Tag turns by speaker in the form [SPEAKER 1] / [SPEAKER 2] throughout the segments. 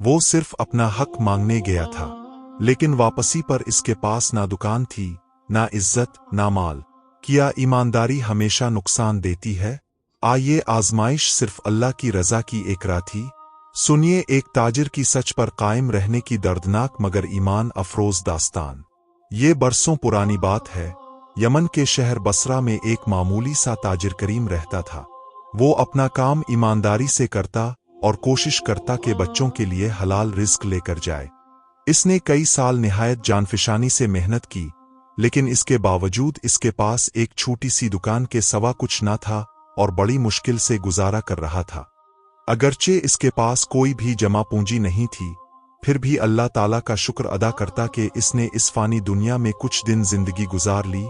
[SPEAKER 1] वो सिर्फ अपना हक मांगने गया था, लेकिन वापसी पर इसके पास ना दुकान थी, ना इज्जत, ना माल। क्या ईमानदारी हमेशा नुकसान देती है? ये आजमाइश सिर्फ अल्लाह की रजा की एक राह थी। सुनिए एक ताजिर की सच पर कायम रहने की दर्दनाक मगर ईमान अफरोज दास्तान। ये बरसों पुरानी बात है। यमन के शहर बसरा में एक मामूली सा ताजिर करीम रहता था। वो अपना काम ईमानदारी से करता और कोशिश करता कि बच्चों के लिए हलाल रिज्क लेकर जाए। इसने कई साल निहायत जानफिशानी से मेहनत की, लेकिन इसके बावजूद इसके पास एक छोटी सी दुकान के सवा कुछ ना था और बड़ी मुश्किल से गुजारा कर रहा था। अगरचे इसके पास कोई भी जमा पूंजी नहीं थी, फिर भी अल्लाह ताला का शुक्र अदा करता कि इसने इस फानी दुनिया में कुछ दिन जिंदगी गुजार ली।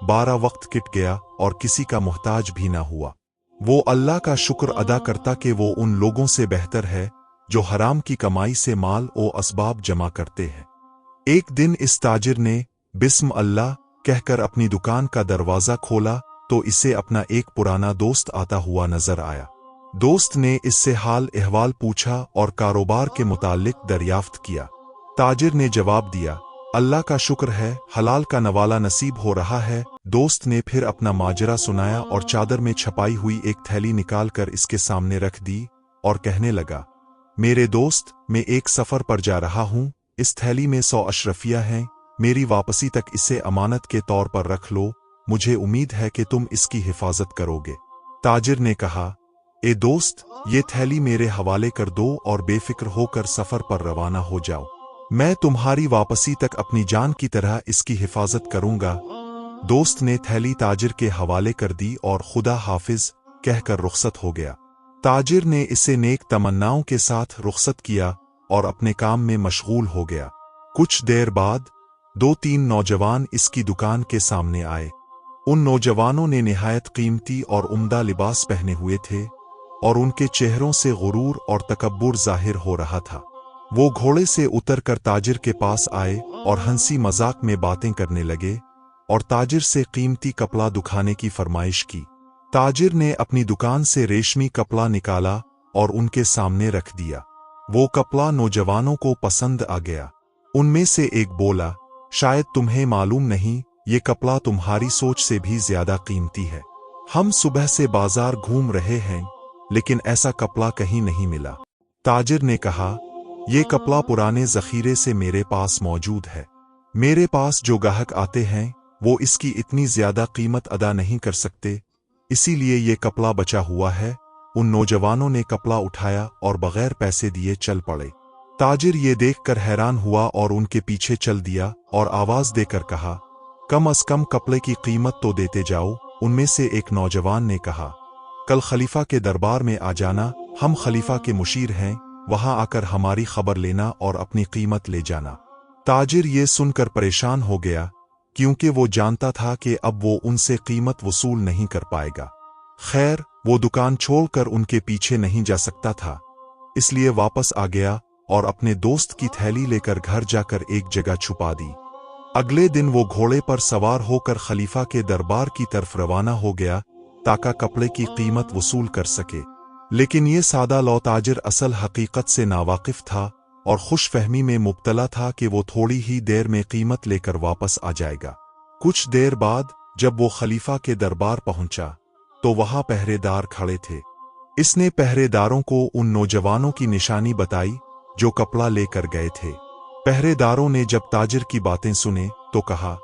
[SPEAKER 1] 12 वक्त किट गया और किसी का मोहताज भी ना हुआ। वो अल्लाह का शुक्र अदा करता कि वो उन लोगों से बेहतर है जो हराम की कमाई से माल और असबाब जमा करते हैं। एक दिन इस ताजिर ने बिस्म अल्लाह कहकर अपनी दुकान का दरवाजा खोला तो इसे अपना एक पुराना दोस्त आता हुआ नजर आया। दोस्त ने इससे हाल अहवाल पूछा और कारोबार के मुताल्लिक दरियाफ्त किया। ताजिर ने जवाब दिया, अल्लाह का शुक्र है, हलाल का नवाला नसीब हो रहा है। दोस्त ने फिर अपना माजरा सुनाया और चादर में छपाई हुई एक थैली निकालकर इसके सामने रख दी और कहने लगा, मेरे दोस्त, मैं एक सफर पर जा रहा हूं। इस थैली में 100 अशरफिया हैं। मेरी वापसी तक इसे अमानत के तौर पर रख लो। मुझे उम्मीद है कि तुम इसकी हिफाजत करोगे। ताजिर ने कहा, ए दोस्त, ये थैली मेरे हवाले कर दो और बेफिक्र होकर सफर पर रवाना हो जाओ। मैं तुम्हारी वापसी तक अपनी जान की तरह इसकी हिफाजत करूंगा। दोस्त ने थैली ताजिर के हवाले कर दी और खुदा हाफिज कहकर रुखसत हो गया। ताजिर ने इसे नेक तमन्नाओं के साथ रुखसत किया और अपने काम में मशगूल हो गया। कुछ देर बाद 2-3 नौजवान इसकी दुकान के सामने आए। उन नौजवानों ने निहायत कीमती और उम्दा लिबास पहने हुए थे और उनके चेहरों से गुरूर और तकब्बुर जाहिर हो रहा था। वो घोड़े से उतरकर ताजिर के पास आए और हंसी मजाक में बातें करने लगे और ताजिर से कीमती कपड़ा दुखाने की फरमाइश की। ताजिर ने अपनी दुकान से रेशमी कपड़ा निकाला और उनके सामने रख दिया। वो कपड़ा नौजवानों को पसंद आ गया। उनमें से एक बोला, शायद तुम्हें मालूम नहीं, ये कपड़ा तुम्हारी सोच से भी ज्यादा कीमती है। हम सुबह से बाजार घूम रहे हैं, लेकिन ऐसा कपड़ा कहीं नहीं मिला। ताजिर ने कहा, ये कपड़ा पुराने जखीरे से मेरे पास मौजूद है। मेरे पास जो गाहक आते हैं वो इसकी इतनी ज्यादा कीमत अदा नहीं कर सकते, इसीलिए ये कपड़ा बचा हुआ है। उन नौजवानों ने कपड़ा उठाया और बगैर पैसे दिए चल पड़े। ताजिर ये देखकर हैरान हुआ और उनके पीछे चल दिया और आवाज देकर कहा, कम अज कम कपड़े की कीमत तो देते जाओ। उनमें से एक नौजवान ने कहा, कल खलीफा के दरबार में आ जाना, हम खलीफा के मुशीर हैं, वहां आकर हमारी खबर लेना और अपनी कीमत ले जाना। ताजिर ये सुनकर परेशान हो गया, क्योंकि वो जानता था कि अब वो उनसे कीमत वसूल नहीं कर पाएगा। खैर, वो दुकान छोड़कर उनके पीछे नहीं जा सकता था, इसलिए वापस आ गया और अपने दोस्त की थैली लेकर घर जाकर एक जगह छुपा दी। अगले दिन वो घोड़े पर सवार होकर खलीफा के दरबार की तरफ रवाना हो गया ताकि कपड़े की कीमत वसूल कर सके। लेकिन ये सादा लौ ताजिर असल हकीकत से नावाकिफ था और खुशफहमी में मुब्तला था कि वो थोड़ी ही देर में कीमत लेकर वापस आ जाएगा। कुछ देर बाद जब वो खलीफा के दरबार पहुंचा तो वहां पहरेदार खड़े थे। इसने पहरेदारों को उन नौजवानों की निशानी बताई जो कपड़ा लेकर गए थे। पहरेदारों ने जब ताजिर की बातें सुने तो कहा,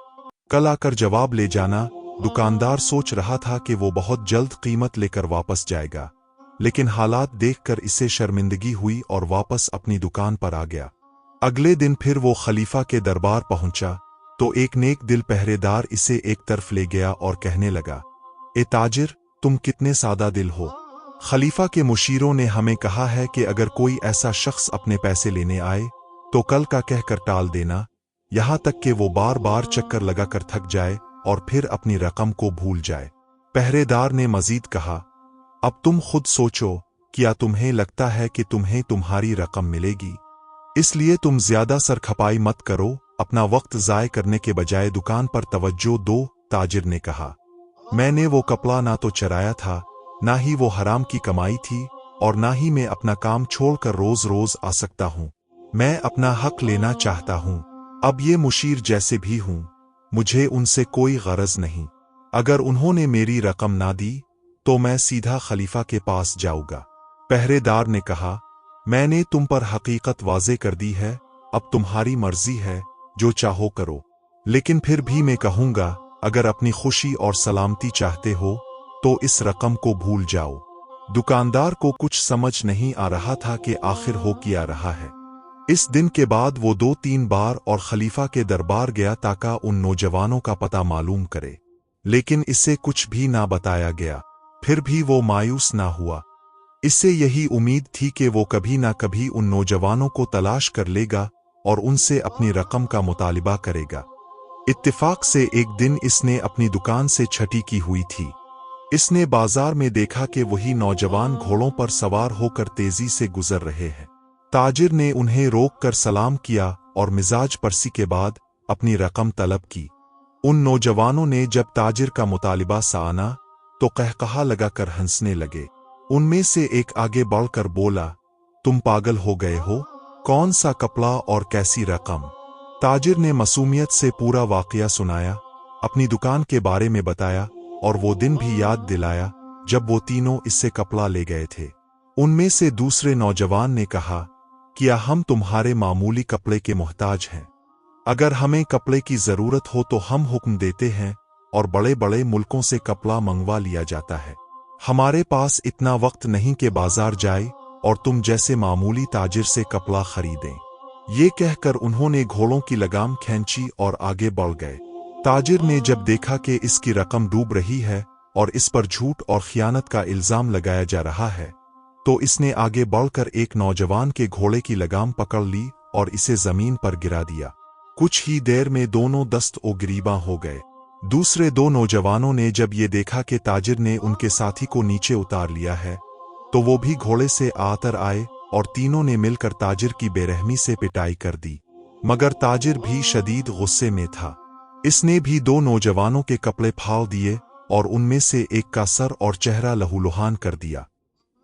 [SPEAKER 1] कल आकर जवाब ले जाना। दुकानदार सोच रहा था कि वो बहुत जल्द कीमत लेकर वापस जाएगा, लेकिन हालात देखकर इसे शर्मिंदगी हुई और वापस अपनी दुकान पर आ गया। अगले दिन फिर वो खलीफा के दरबार पहुंचा तो एक नेक दिल पहरेदार इसे एक तरफ ले गया और कहने लगा, ए ताजिर, तुम कितने सादा दिल हो। खलीफा के मुशीरों ने हमें कहा है कि अगर कोई ऐसा शख्स अपने पैसे लेने आए तो कल का कहकर टाल देना, यहां तक कि वो बार बार चक्कर लगाकर थक जाए और फिर अपनी रकम को भूल जाए। पहरेदार ने मजीद कहा, अब तुम खुद सोचो, क्या तुम्हें लगता है कि तुम्हें तुम्हारी रकम मिलेगी? इसलिए तुम ज्यादा सरखपाई मत करो, अपना वक्त जाय करने के बजाय दुकान पर तवज्जो दो। ताजिर ने कहा, मैंने वो कपड़ा ना तो चराया था, ना ही वो हराम की कमाई थी, और ना ही मैं अपना काम छोड़कर रोज रोज आ सकता हूँ। मैं अपना हक लेना चाहता हूँ। अब ये मुशीर जैसे भी हूँ, मुझे उनसे कोई गरज नहीं। अगर उन्होंने मेरी रकम ना दी तो मैं सीधा खलीफा के पास जाऊंगा। पहरेदार ने कहा, मैंने तुम पर हकीकत वाज़े कर दी है, अब तुम्हारी मर्जी है, जो चाहो करो। लेकिन फिर भी मैं कहूंगा, अगर अपनी खुशी और सलामती चाहते हो तो इस रकम को भूल जाओ। दुकानदार को कुछ समझ नहीं आ रहा था कि आखिर हो क्या रहा है। इस दिन के बाद वो 2-3 बार और खलीफा के दरबार गया ताकि उन नौजवानों का पता मालूम करे, लेकिन इससे कुछ भी ना बताया गया। फिर भी वो मायूस ना हुआ। इससे यही उम्मीद थी कि वो कभी ना कभी उन नौजवानों को तलाश कर लेगा और उनसे अपनी रकम का मुतालिबा करेगा। इत्तेफाक से एक दिन इसने अपनी दुकान से छठी की हुई थी। इसने बाजार में देखा कि वही नौजवान घोड़ों पर सवार होकर तेजी से गुजर रहे हैं। ताजिर ने उन्हें रोक कर सलाम किया और मिजाज परसी के बाद अपनी रकम तलब की। उन नौजवानों ने जब ताजिर का मुतालिबा साना तो कहकहा लगाकर हंसने लगे। उनमें से एक आगे बढ़कर बोला, तुम पागल हो गए हो? कौन सा कपड़ा और कैसी रकम? ताजिर ने मासूमियत से पूरा वाकया सुनाया, अपनी दुकान के बारे में बताया और वो दिन भी याद दिलाया जब वो तीनों इससे कपड़ा ले गए थे। उनमें से दूसरे नौजवान ने कहा, क्या हम तुम्हारे मामूली कपड़े के मोहताज हैं? अगर हमें कपड़े की जरूरत हो तो हम हुक्म देते हैं और बड़े बड़े मुल्कों से कपड़ा मंगवा लिया जाता है। हमारे पास इतना वक्त नहीं कि बाजार जाए और तुम जैसे मामूली ताजिर से कपड़ा खरीदें। ये कहकर उन्होंने घोड़ों की लगाम खींची और आगे बढ़ गए। ताजिर ने जब देखा कि इसकी रकम डूब रही है और इस पर झूठ और खियानत का इल्जाम लगाया जा रहा है, तो इसने आगे बढ़कर एक नौजवान के घोड़े की लगाम पकड़ ली और इसे जमीन पर गिरा दिया। कुछ ही देर में दोनों दस्त ओ गिरीबा हो गए। दूसरे दो नौजवानों ने जब ये देखा कि ताजिर ने उनके साथी को नीचे उतार लिया है, तो वो भी घोड़े से आतर आए और तीनों ने मिलकर ताजिर की बेरहमी से पिटाई कर दी। मगर ताजिर भी शदीद गुस्से में था। इसने भी दो नौजवानों के कपड़े फाड़ दिए और उनमें से एक का सर और चेहरा लहूलुहान कर दिया।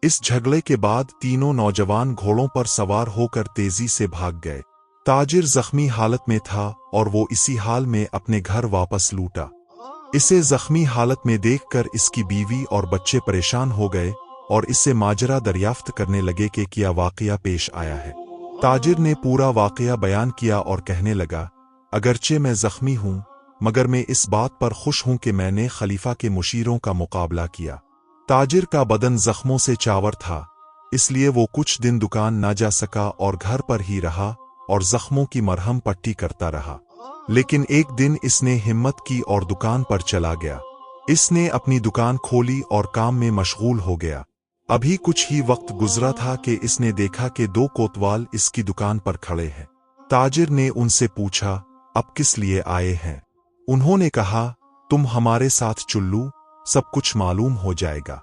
[SPEAKER 1] इस झगड़े के बाद तीनों नौजवान घोड़ों पर सवार होकर तेजी से भाग गए। ताजिर जख्मी हालत में था और वो इसी हाल में अपने घर वापस लौटा। इसे जख्मी हालत में देखकर इसकी बीवी और बच्चे परेशान हो गए और इससे माजरा दरियाफ्त करने लगे कि क्या वाकया पेश आया है। ताजिर ने पूरा वाकया बयान किया और कहने लगा, अगरचे मैं जख्मी हूँ, मगर मैं इस बात पर खुश हूँ कि मैंने खलीफा के मुशीरों का मुकाबला किया। ताजिर का बदन जख्मों से चावर था, इसलिए वो कुछ दिन दुकान ना जा सका और घर पर ही रहा और जख्मों की मरहम पट्टी करता रहा। लेकिन एक दिन इसने हिम्मत की और दुकान पर चला गया। इसने अपनी दुकान खोली और काम में मशगूल हो गया। अभी कुछ ही वक्त गुजरा था कि इसने देखा कि दो कोतवाल इसकी दुकान पर खड़े हैं। ताजिर ने उनसे पूछा, अब किस लिए आए हैं? उन्होंने कहा, तुम हमारे साथ चुल्लू, सब कुछ मालूम हो जाएगा।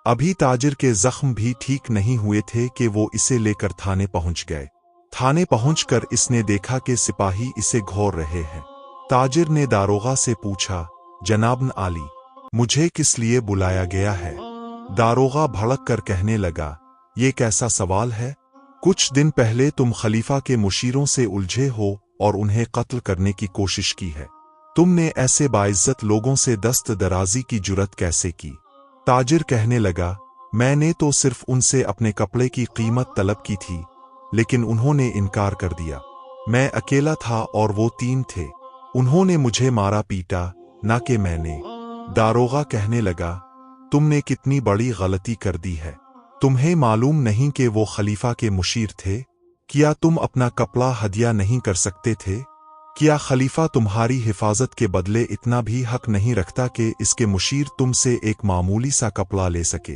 [SPEAKER 1] अभी ताजिर के जख्म भी ठीक नहीं हुए थे कि वो इसे लेकर थाने पहुंच गए। थाने पहुंचकर इसने देखा कि सिपाही इसे घोर रहे हैं। ताजिर ने दारोगा से पूछा, जनाब आली, मुझे किस लिए बुलाया गया है? दारोगा भड़क कर कहने लगा, ये कैसा सवाल है? कुछ दिन पहले तुम खलीफा के मुशीरों से उलझे हो और उन्हें कत्ल करने की कोशिश की है। तुमने ऐसे बाइज्जत लोगों से दस्त दराजी की जुर्रत कैसे की? ताजिर कहने लगा, मैंने तो सिर्फ उनसे अपने कपड़े की कीमत तलब की थी, लेकिन उन्होंने इनकार कर दिया। मैं अकेला था और वो 3 थे। उन्होंने मुझे मारा पीटा, ना कि मैंने। दारोगा कहने लगा, तुमने कितनी बड़ी गलती कर दी है। तुम्हें मालूम नहीं कि वो खलीफा के मुशीर थे? क्या तुम अपना कपड़ा हदिया नहीं कर सकते थे? क्या खलीफा तुम्हारी हिफाजत के बदले इतना भी हक नहीं रखता कि इसके मुशीर तुमसे एक मामूली सा कपड़ा ले सके?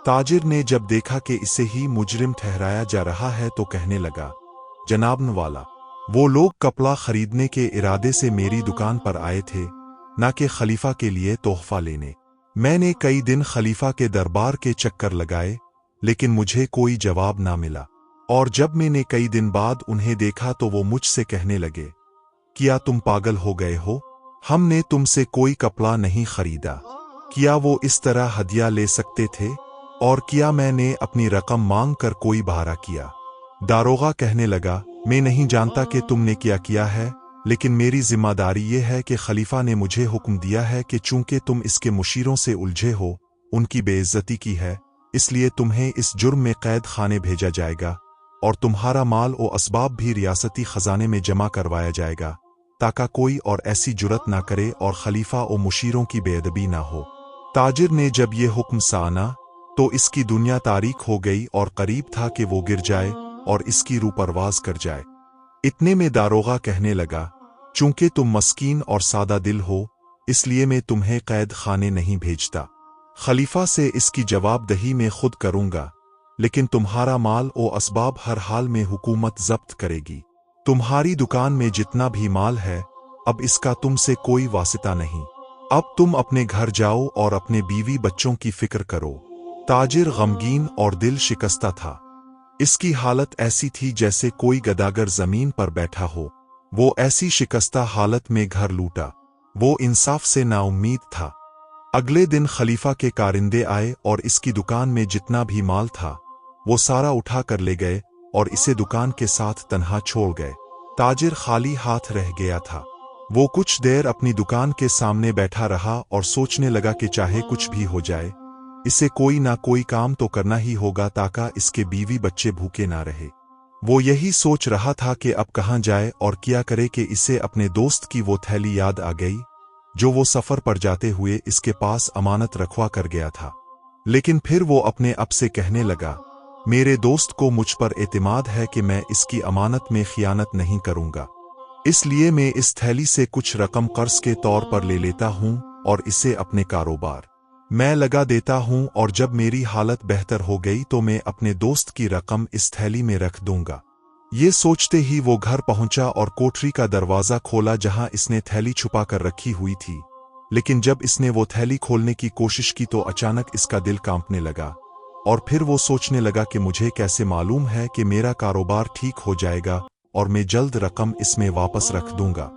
[SPEAKER 1] ताजिर ने जब देखा कि इसे ही मुजरिम ठहराया जा रहा है तो कहने लगा, जनाब वाला, वो लोग कपड़ा खरीदने के इरादे से मेरी दुकान पर आए थे, ना कि खलीफा के लिए तोहफा लेने। मैंने कई दिन खलीफा के दरबार के चक्कर लगाए, लेकिन मुझे कोई जवाब ना मिला। और जब मैंने कई दिन बाद उन्हें देखा तो वो मुझसे कहने लगे, क्या तुम पागल हो गए हो? हमने तुमसे कोई कपड़ा नहीं खरीदा। क्या वो इस तरह हदिया ले सकते थे? और क्या मैंने अपनी रकम मांग कर कोई बहारा किया? दारोगा कहने लगा, मैं नहीं जानता कि तुमने क्या किया है, लेकिन मेरी जिम्मेदारी ये है कि खलीफा ने मुझे हुक्म दिया है कि चूंकि तुम इसके मुशीरों से उलझे हो, उनकी बेइज्जती की है, इसलिए तुम्हें इस जुर्म में कैद खाने भेजा जाएगा और तुम्हारा माल और असबाब भी रियासती खजाने में जमा करवाया जाएगा, ताकि कोई और ऐसी जुरत ना करे और खलीफा और मुशीरों की बेअदबी ना हो। ताजिर ने जब ये हुक्म साना तो इसकी दुनिया तारीक हो गई और करीब था कि वो गिर जाए और इसकी रूह परवाज कर जाए। इतने में दारोगा कहने लगा, चूंकि तुम मस्कीन और सादा दिल हो, इसलिए मैं तुम्हें कैद खाने नहीं भेजता। खलीफा से इसकी जवाबदही मैं खुद करूंगा, लेकिन तुम्हारा माल और असबाब हर हाल में हुकूमत जब्त करेगी। तुम्हारी दुकान में जितना भी माल है, अब इसका तुमसे कोई वास्ता नहीं। अब तुम अपने घर जाओ और अपने बीवी बच्चों की फिक्र करो। ताजिर गमगीन और दिल शिकस्ता था। इसकी हालत ऐसी थी जैसे कोई गदागर जमीन पर बैठा हो। वो ऐसी शिकस्ता हालत में घर लूटा। वो इंसाफ से नाउम्मीद था। अगले दिन खलीफा के कारिंदे आए और इसकी दुकान में जितना भी माल था वो सारा उठा कर ले गए और इसे दुकान के साथ तन्हा छोड़ गए। ताजिर खाली हाथ रह गया था। वो कुछ देर अपनी दुकान के सामने बैठा रहा और सोचने लगा कि चाहे कुछ भी हो जाए, इसे कोई ना कोई काम तो करना ही होगा ताकि इसके बीवी बच्चे भूखे ना रहे। वो यही सोच रहा था कि अब कहाँ जाए और क्या करे कि इसे अपने दोस्त की वो थैली याद आ गई जो वो सफर पर जाते हुए इसके पास अमानत रखवा कर गया था। लेकिन फिर वो अपने आप से कहने लगा, मेरे दोस्त को मुझ पर एतमाद है कि मैं इसकी अमानत में खियानत नहीं करूंगा, इसलिए मैं इस थैली से कुछ रकम कर्ज के तौर पर ले लेता हूं और इसे अपने कारोबार मैं लगा देता हूं, और जब मेरी हालत बेहतर हो गई तो मैं अपने दोस्त की रकम इस थैली में रख दूंगा। ये सोचते ही वो घर पहुंचा और कोठरी का दरवाजा खोला जहां इसने थैली छुपा कर रखी हुई थी। लेकिन जब इसने वो थैली खोलने की कोशिश की तो अचानक इसका दिल कांपने लगा और फिर वो सोचने लगा कि मुझे कैसे मालूम है कि मेरा कारोबार ठीक हो जाएगा और मैं जल्द रकम इसमें वापस रख दूंगा।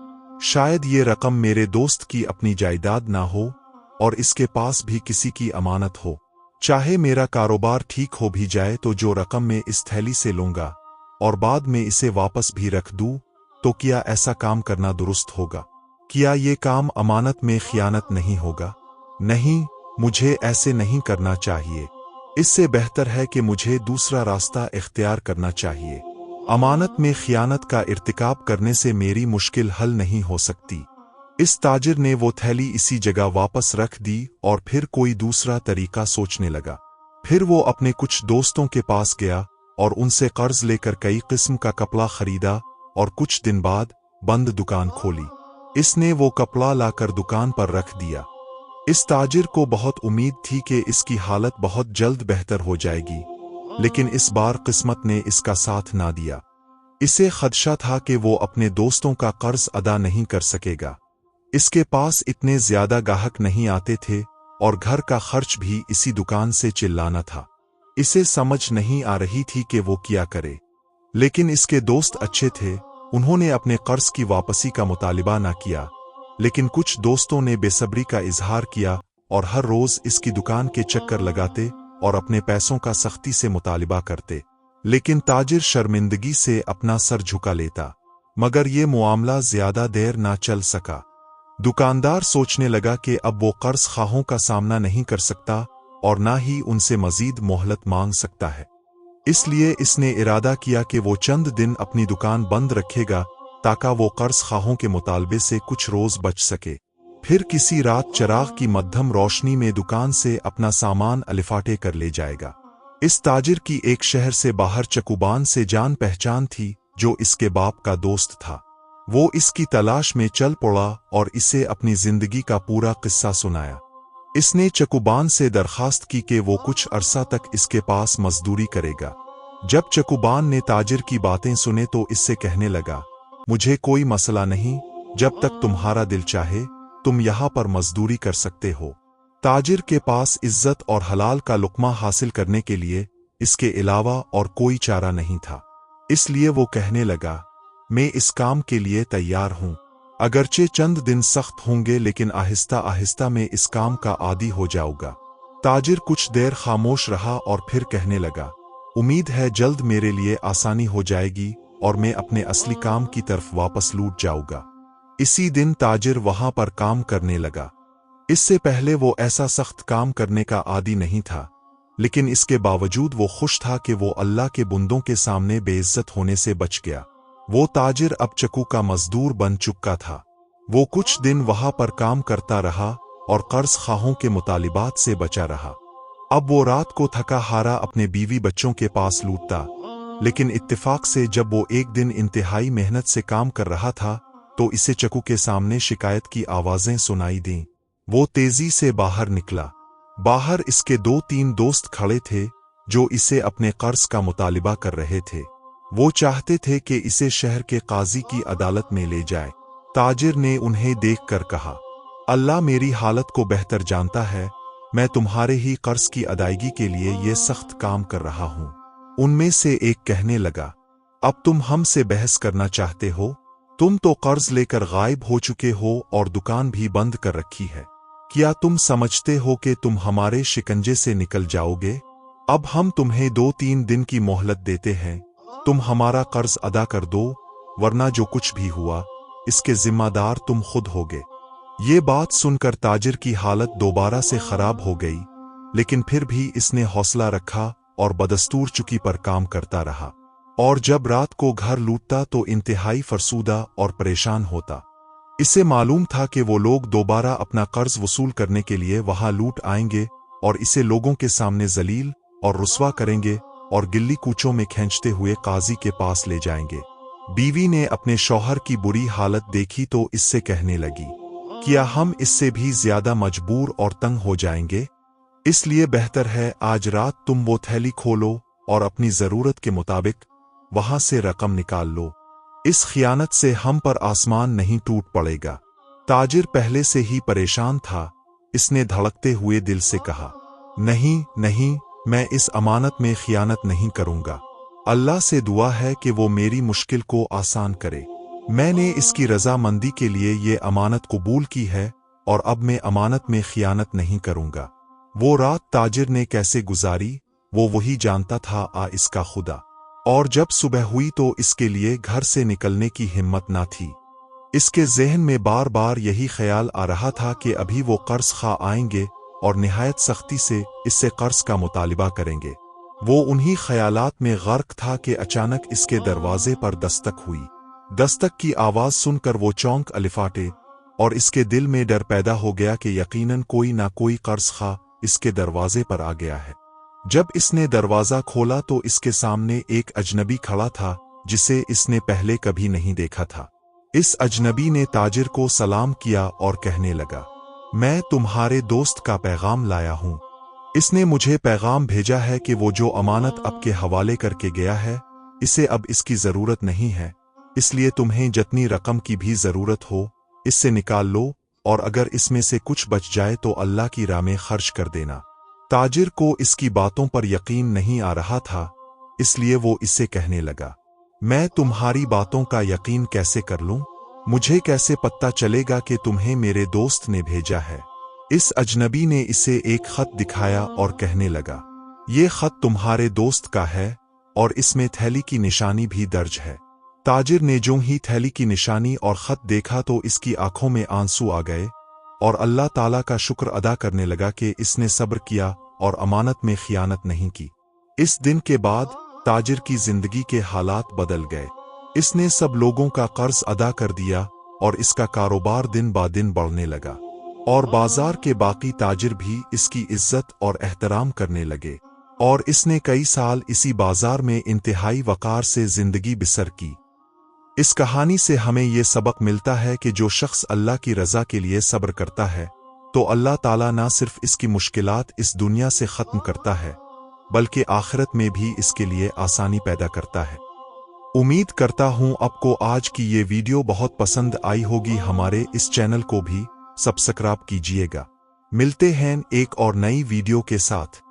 [SPEAKER 1] शायद ये रकम मेरे दोस्त की अपनी जायदाद ना हो और इसके पास भी किसी की अमानत हो। चाहे मेरा कारोबार ठीक हो भी जाए तो जो रकम मैं इस थैली से लूंगा और बाद में इसे वापस भी रख दूं, तो क्या ऐसा काम करना दुरुस्त होगा? क्या ये काम अमानत में खियानत नहीं होगा? नहीं, मुझे ऐसे नहीं करना चाहिए। इससे बेहतर है कि मुझे दूसरा रास्ता इख्तियार करना चाहिए। अमानत में खियानत का इर्तिकाब करने से मेरी मुश्किल हल नहीं हो सकती। इस ताजिर ने वो थैली इसी जगह वापस रख दी और फिर कोई दूसरा तरीका सोचने लगा। फिर वो अपने कुछ दोस्तों के पास गया और उनसे कर्ज लेकर कई किस्म का कपड़ा खरीदा और कुछ दिन बाद बंद दुकान खोली। इसने वो कपड़ा लाकर दुकान पर रख दिया। इस ताजिर को बहुत उम्मीद थी कि इसकी हालत बहुत जल्द बेहतर हो जाएगी, लेकिन इस बार किस्मत ने इसका साथ ना दिया। इसे खदशा था कि वो अपने दोस्तों का कर्ज अदा नहीं कर सकेगा। इसके पास इतने ज्यादा गाहक नहीं आते थे और घर का खर्च भी इसी दुकान से चिल्लाना था। इसे समझ नहीं आ रही थी कि वो क्या करे। लेकिन इसके दोस्त अच्छे थे, उन्होंने अपने कर्ज की वापसी का मुतालिबा ना किया। लेकिन कुछ दोस्तों ने बेसब्री का इजहार किया और हर रोज इसकी दुकान के चक्कर लगाते और अपने पैसों का सख्ती से मुतालिबा करते। लेकिन ताजिर शर्मिंदगी से अपना सर झुका लेता। मगर ये मुआमला ज्यादा देर ना चल सका। दुकानदार सोचने लगा कि अब वो कर्ज खाहों का सामना नहीं कर सकता और ना ही उनसे मजीद मोहलत मांग सकता है। इसलिए इसने इरादा किया कि वो चंद दिन अपनी दुकान बंद रखेगा ताकि वो कर्ज खाहों के मुतालबे से कुछ रोज बच सके। फिर किसी रात चिराग की मध्यम रोशनी में दुकान से अपना सामान अलिफाटे कर ले जाएगा। इस ताजिर की एक शहर से बाहर चकुबान से जान पहचान थी जो इसके बाप का दोस्त था। वो इसकी तलाश में चल पड़ा और इसे अपनी जिंदगी का पूरा किस्सा सुनाया। इसने चकुबान से दरखास्त की कि वो कुछ अरसा तक इसके पास मजदूरी करेगा। जब चकुबान ने ताजिर की बातें सुने तो इससे कहने लगा, मुझे कोई मसला नहीं, जब तक तुम्हारा दिल चाहे तुम यहाँ पर मजदूरी कर सकते हो। ताजिर के पास इज्जत और हलाल का लुक्मा हासिल करने के लिए इसके अलावा और कोई चारा नहीं था। इसलिए वो कहने लगा, मैं इस काम के लिए तैयार हूं। अगरचे चंद दिन सख्त होंगे लेकिन आहिस्ता आहिस्ता मैं इस काम का आदी हो जाऊंगा। ताजिर कुछ देर खामोश रहा और फिर कहने लगा, उम्मीद है जल्द मेरे लिए आसानी हो जाएगी और मैं अपने असली काम की तरफ वापस लौट जाऊंगा। इसी दिन ताजिर वहां पर काम करने लगा। इससे पहले वो ऐसा सख्त काम करने का आदी नहीं था, लेकिन इसके बावजूद वो खुश था कि वो अल्लाह के बुंदों के सामने बेइज्जत होने से बच गया। वो ताजिर अब चक्कू का मजदूर बन चुका था। वो कुछ दिन वहां पर काम करता रहा और कर्ज खाहों के मुतालिबात से बचा रहा। अब वो रात को थका हारा अपने बीवी बच्चों के पास लौटता, लेकिन इत्तेफाक से जब वो एक दिन इंतहाई मेहनत से काम कर रहा था तो इसे चक्कू के सामने शिकायत की आवाजें सुनाई दीं। वो तेजी से बाहर निकला। बाहर इसके 2-3 दोस्त खड़े थे जो इसे अपने कर्ज का मुतालिबा कर रहे थे। वो चाहते थे कि इसे शहर के काजी की अदालत में ले जाए। ताजिर ने उन्हें देखकर कहा, अल्लाह मेरी हालत को बेहतर जानता है, मैं तुम्हारे ही कर्ज की अदायगी के लिए ये सख्त काम कर रहा हूं। उनमें से एक कहने लगा, अब तुम हमसे बहस करना चाहते हो? तुम तो कर्ज लेकर गायब हो चुके हो और दुकान भी बंद कर रखी है। क्या तुम समझते हो कि तुम हमारे शिकंजे से निकल जाओगे? अब हम तुम्हें 2-3 दिन की मोहलत देते हैं, तुम हमारा कर्ज अदा कर दो, वरना जो कुछ भी हुआ इसके जिम्मेदार तुम खुद होगे। ये बात सुनकर ताजिर की हालत दोबारा से खराब हो गई, लेकिन फिर भी इसने हौसला रखा और बदस्तूर चुकी पर काम करता रहा। और जब रात को घर लौटता तो इंतहाई फरसूदा और परेशान होता। इसे मालूम था कि वो लोग दोबारा अपना कर्ज वसूल करने के लिए वहां लूट आएंगे और इसे लोगों के सामने जलील और रुस्वा करेंगे और गिल्ली कूचों में खींचते हुए काजी के पास ले जाएंगे। बीवी ने अपने शौहर की बुरी हालत देखी तो इससे कहने लगी, क्या हम इससे भी ज्यादा मजबूर और तंग हो जाएंगे? इसलिए बेहतर है आज रात तुम वो थैली खोलो और अपनी जरूरत के मुताबिक वहां से रकम निकाल लो। इस खियानत से हम पर आसमान नहीं टूट पड़ेगा। ताजिर पहले से ही परेशान था। इसने धड़कते हुए दिल से कहा, नहीं नहीं, मैं इस अमानत में खियानत नहीं करूंगा। अल्लाह से दुआ है कि वो मेरी मुश्किल को आसान करे। मैंने इसकी रजामंदी के लिए ये अमानत कबूल की है और अब मैं अमानत में खियानत नहीं करूंगा। वो रात ताजिर ने कैसे गुजारी वो वही जानता था, इसका खुदा। और जब सुबह हुई तो इसके लिए घर से निकलने की हिम्मत ना थी। इसके ज़हन में बार बार यही ख्याल आ रहा था कि अभी वो कर्ज खा आएंगे और निहायत सख्ती से इससे कर्ज का मुतालिबा करेंगे। वो उन्हीं ख्यालात में गर्क था कि अचानक इसके दरवाजे पर दस्तक हुई। दस्तक की आवाज सुनकर वो चौंक अलिफाटे और इसके दिल में डर पैदा हो गया कि यकीनन कोई ना कोई कर्ज खा इसके दरवाजे पर आ गया है। जब इसने दरवाजा खोला तो इसके सामने एक अजनबी खड़ा था जिसे इसने पहले कभी नहीं देखा था। इस अजनबी ने ताजिर को सलाम किया और कहने लगा, मैं तुम्हारे दोस्त का पैगाम लाया हूं। इसने मुझे पैगाम भेजा है कि वो जो अमानत आपके हवाले करके गया है इसे अब इसकी जरूरत नहीं है, इसलिए तुम्हें जितनी रकम की भी जरूरत हो इससे निकाल लो और अगर इसमें से कुछ बच जाए तो अल्लाह की राह में खर्च कर देना। ताजिर को इसकी बातों पर यकीन नहीं आ रहा था, इसलिए वो इससे कहने लगा, मैं तुम्हारी बातों का यकीन कैसे कर लूं? मुझे कैसे पता चलेगा कि तुम्हें मेरे दोस्त ने भेजा है? इस अजनबी ने इसे एक खत दिखाया और कहने लगा, ये खत तुम्हारे दोस्त का है और इसमें थैली की निशानी भी दर्ज है। ताजिर ने जो ही थैली की निशानी और खत देखा तो इसकी आंखों में आंसू आ गए और अल्लाह ताला का शुक्र अदा करने लगा कि इसने सब्र किया और अमानत में खियानत नहीं की। इस दिन के बाद ताजिर की जिंदगी के हालात बदल गए। इसने सब लोगों का कर्ज अदा कर दिया और इसका कारोबार दिन ब दिन बढ़ने लगा और बाजार के बाकी ताजिर भी इसकी इज्जत और एहतराम करने लगे और इसने कई साल इसी बाजार में इंतहाई वकार से जिंदगी बसर की। इस कहानी से हमें यह सबक मिलता है कि जो शख्स अल्लाह की रजा के लिए सब्र करता है तो अल्लाह ताला ना सिर्फ इसकी मुश्किलात इस दुनिया से खत्म करता है बल्कि आखिरत में भी इसके लिए आसानी पैदा करता है। उम्मीद करता हूं आपको आज की ये वीडियो बहुत पसंद आई होगी। हमारे इस चैनल को भी सब्सक्राइब कीजिएगा। मिलते हैं एक और नई वीडियो के साथ।